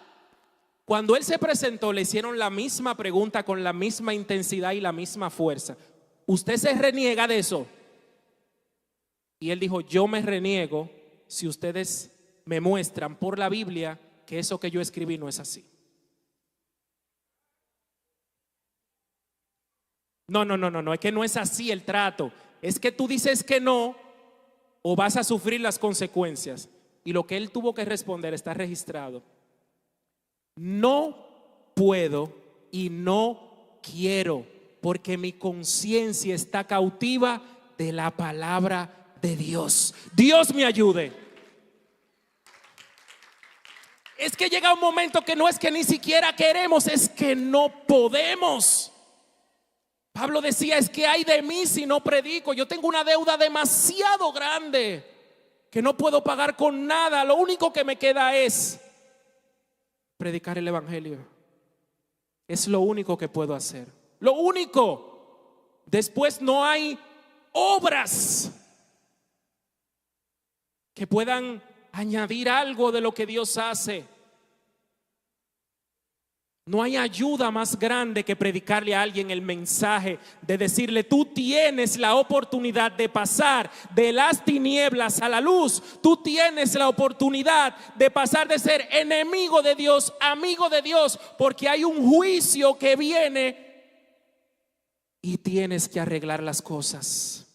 Cuando él se presentó, le hicieron la misma pregunta con la misma intensidad y la misma fuerza. ¿Usted se reniega de eso? Y él dijo, yo me reniego si ustedes me muestran por la Biblia que eso que yo escribí no es así. No, es que no es así el trato. Es que tú dices que no o vas a sufrir las consecuencias. Y lo que él tuvo que responder está registrado. No puedo y no quiero, porque mi conciencia está cautiva de la palabra de Dios. Dios me ayude. Es que llega un momento que no es que ni siquiera queremos, es que no podemos. Pablo decía, es que hay de mí si no predico. Yo tengo una deuda demasiado grande que no puedo pagar con nada. Lo único que me queda es predicar el evangelio. Es lo único que puedo hacer. Lo único. Después no hay obras que puedan añadir algo de lo que Dios hace. No hay ayuda más grande que predicarle a alguien el mensaje, de decirle, tú tienes la oportunidad de pasar de las tinieblas a la luz. Tú tienes la oportunidad de pasar de ser enemigo de Dios, amigo de Dios, porque hay un juicio que viene y tienes que arreglar las cosas.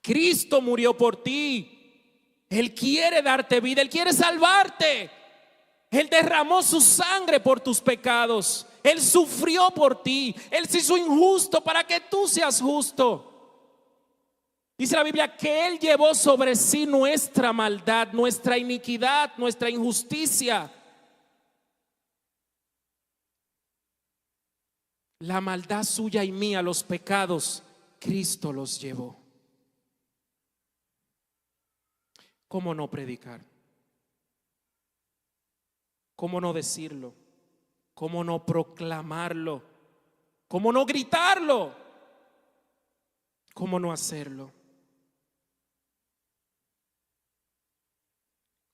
Cristo murió por ti. Él quiere darte vida, Él quiere salvarte. Él derramó su sangre por tus pecados. Él sufrió por ti. Él se hizo injusto para que tú seas justo. Dice la Biblia que Él llevó sobre sí nuestra maldad, nuestra iniquidad, nuestra injusticia. La maldad suya y mía, los pecados, Cristo los llevó. ¿Cómo no predicar? ¿Cómo no decirlo? ¿Cómo no proclamarlo? ¿Cómo no gritarlo? ¿Cómo no hacerlo?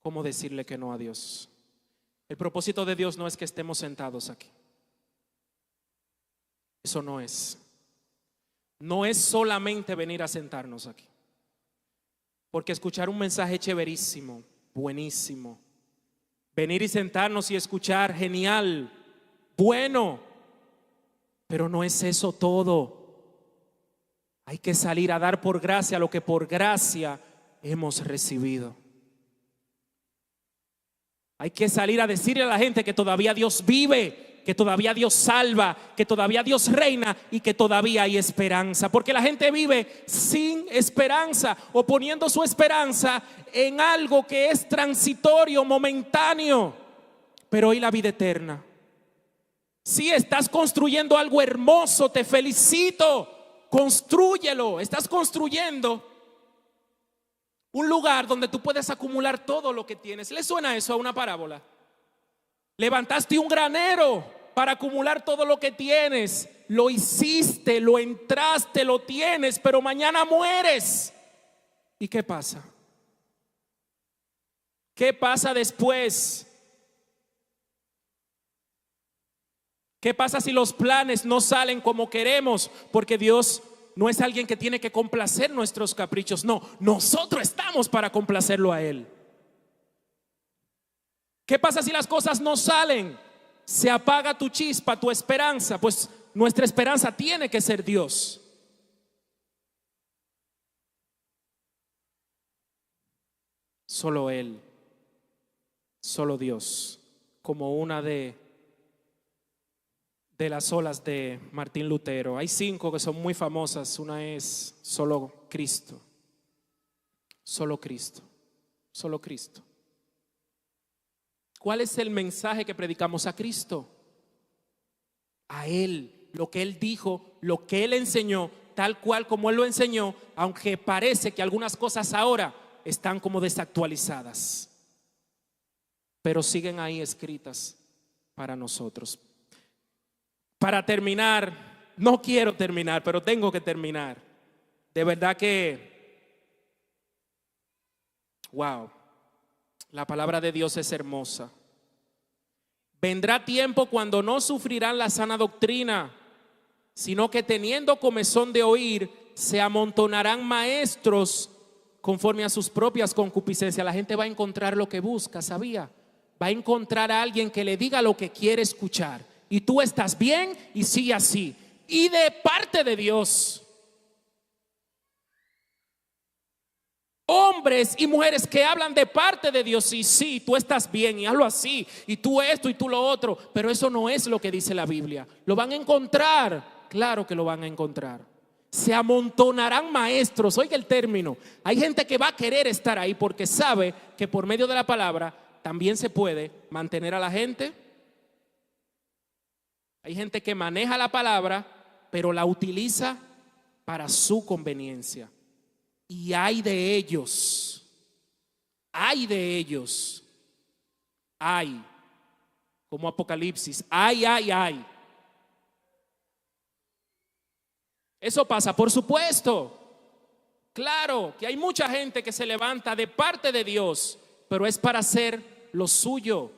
¿Cómo decirle que no a Dios? El propósito de Dios no es que estemos sentados aquí. Eso no es. No es solamente venir a sentarnos aquí. Porque escuchar un mensaje chéverísimo, buenísimo. Venir y sentarnos y escuchar, genial, bueno. Pero no es eso todo. Hay que salir a dar por gracia lo que por gracia hemos recibido. Hay que salir a decirle a la gente que todavía Dios vive, que todavía Dios salva, que todavía Dios reina y que todavía hay esperanza. Porque la gente vive sin esperanza o poniendo su esperanza en algo que es transitorio, momentáneo. Pero hoy la vida eterna. Si estás construyendo algo hermoso, te felicito. Constrúyelo. Estás construyendo un lugar donde tú puedes acumular todo lo que tienes. ¿Le suena eso a una parábola? Levantaste un granero para acumular todo lo que tienes. Lo hiciste, lo entraste, lo tienes, pero mañana mueres. ¿Y qué pasa? ¿Qué pasa después? ¿Qué pasa si los planes no salen como queremos? Porque Dios no es alguien que tiene que complacer nuestros caprichos. No, nosotros estamos para complacerlo a Él. ¿Qué pasa si las cosas no salen? Se apaga tu chispa, tu esperanza. Pues nuestra esperanza tiene que ser Dios. Solo Él, solo Dios. Como una de las olas de Martín Lutero. Hay 5 que son muy famosas. Una es solo Cristo. Solo Cristo. Solo Cristo. ¿Cuál es el mensaje que predicamos a Cristo? A Él, lo que Él dijo, lo que Él enseñó, tal cual como Él lo enseñó, aunque parece que algunas cosas ahora están como desactualizadas, pero siguen ahí escritas para nosotros. Para terminar, no quiero terminar, pero tengo que terminar. De verdad que, wow. La palabra de Dios es hermosa. Vendrá tiempo cuando no sufrirán la sana doctrina, sino que teniendo comezón de oír, se amontonarán maestros conforme a sus propias concupiscencias. La gente va a encontrar lo que busca, ¿sabía? Va a encontrar a alguien que le diga lo que quiere escuchar. Y tú estás bien y sigue así. Y de parte de Dios. Hombres y mujeres que hablan de parte de Dios. Y sí, tú estás bien y hazlo así. Y tú esto y tú lo otro. Pero eso no es lo que dice la Biblia. Lo van a encontrar. Claro que lo van a encontrar. Se amontonarán maestros. Oiga el término. Hay gente que va a querer estar ahí porque sabe que por medio de la palabra también se puede mantener a la gente. Hay gente que maneja la palabra, pero la utiliza para su conveniencia. Y hay de ellos, hay, como Apocalipsis, hay. Eso pasa, por supuesto. Claro que hay mucha gente que se levanta de parte de Dios, pero es para hacer lo suyo.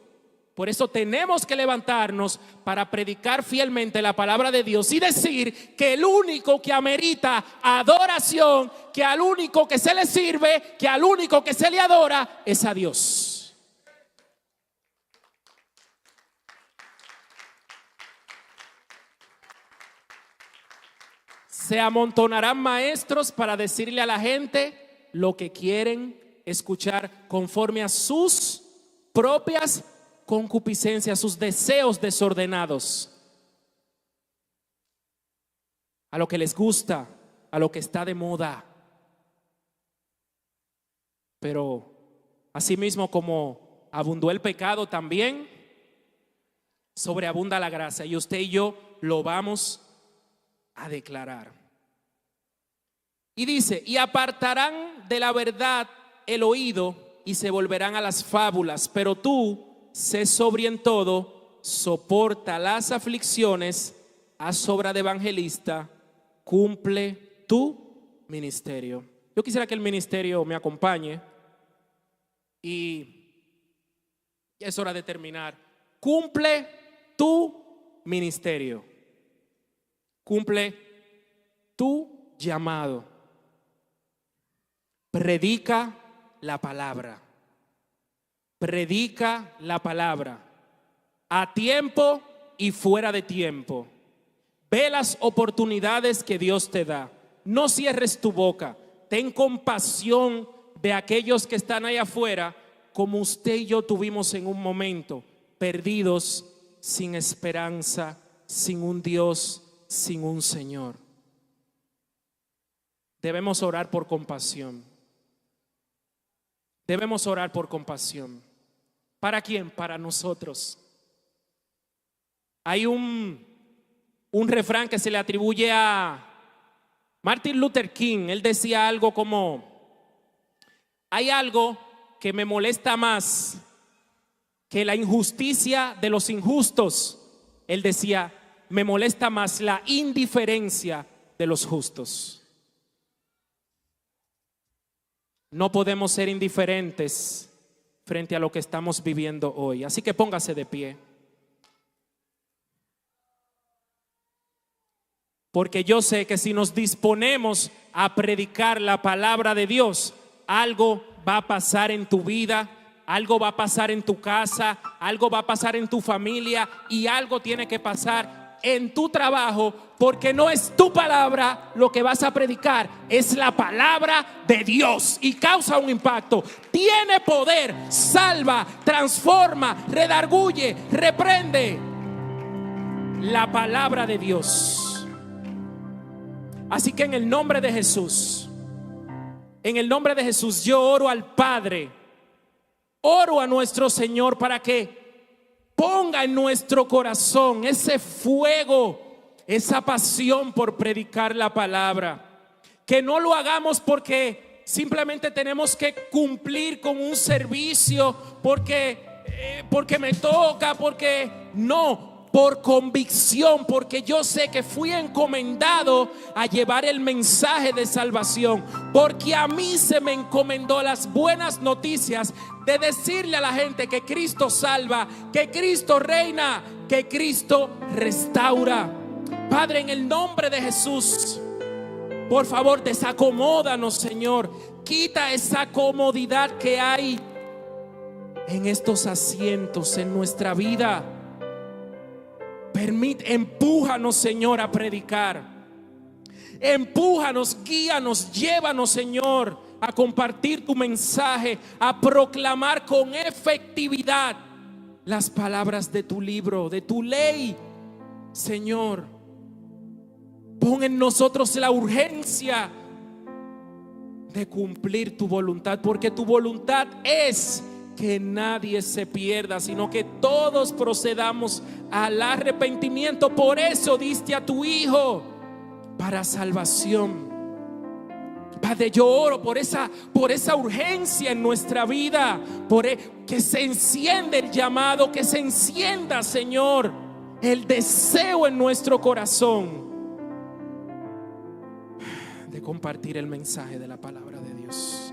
Por eso tenemos que levantarnos para predicar fielmente la palabra de Dios y decir que el único que amerita adoración, que al único que se le sirve, que al único que se le adora es a Dios. Se amontonarán maestros para decirle a la gente lo que quieren escuchar conforme a sus propias concupiscencia, sus deseos desordenados, a lo que les gusta, a lo que está de moda. Pero asimismo como abundó el pecado, también sobreabunda la gracia, y usted y yo lo vamos a declarar. Y dice: y apartarán de la verdad el oído y se volverán a las fábulas, pero tú sé sobrio en todo, soporta las aflicciones, haz obra de evangelista, cumple tu ministerio. Yo quisiera que el ministerio me acompañe y es hora de terminar. Cumple tu ministerio, cumple tu llamado, predica la palabra. Predica la palabra a tiempo y fuera de tiempo. Ve las oportunidades que Dios te da. No cierres tu boca. Ten compasión de aquellos que están allá afuera, como usted y yo tuvimos en un momento, perdidos, sin esperanza, sin un Dios, sin un Señor. Debemos orar por compasión. Debemos orar por compasión. ¿Para quién? Para nosotros. Hay un refrán que se le atribuye a Martin Luther King. Él decía algo como: hay algo que me molesta más que la injusticia de los injustos. Él decía: me molesta más la indiferencia de los justos. No podemos ser indiferentes frente a lo que estamos viviendo hoy. Así que póngase de pie. Porque yo sé que si nos disponemos a predicar la palabra de Dios, algo va a pasar en tu vida, algo va a pasar en tu casa, algo va a pasar en tu familia y algo tiene que pasar en tu trabajo, porque no es tu palabra lo que vas a predicar, es la palabra de Dios y causa un impacto. Tiene poder, salva, transforma, redarguye, reprende. La palabra de Dios. Así que en el nombre de Jesús, yo oro al Padre, oro a nuestro Señor para que ponga en nuestro corazón ese fuego, esa pasión por predicar la palabra. Que no lo hagamos porque simplemente tenemos que cumplir con un servicio, porque me toca, porque no. Por convicción, porque yo sé que fui encomendado a llevar el mensaje de salvación, porque a mí se me encomendó las buenas noticias de decirle a la gente que Cristo salva, que Cristo reina, que Cristo restaura. Padre, en el nombre de Jesús, por favor, desacomódanos, Señor. Quita esa comodidad que hay en estos asientos en nuestra vida. Empújanos, Señor, a predicar. Empújanos, guíanos, llévanos, Señor, a compartir tu mensaje, a proclamar con efectividad las palabras de tu libro, de tu ley. Señor, pon en nosotros la urgencia de cumplir tu voluntad, porque tu voluntad es que nadie se pierda, sino que todos procedamos al arrepentimiento. Por eso diste a tu Hijo para salvación. Padre, yo oro por esa urgencia en nuestra vida, que se encienda el llamado, que se encienda, Señor, el deseo en nuestro corazón de compartir el mensaje de la palabra de Dios.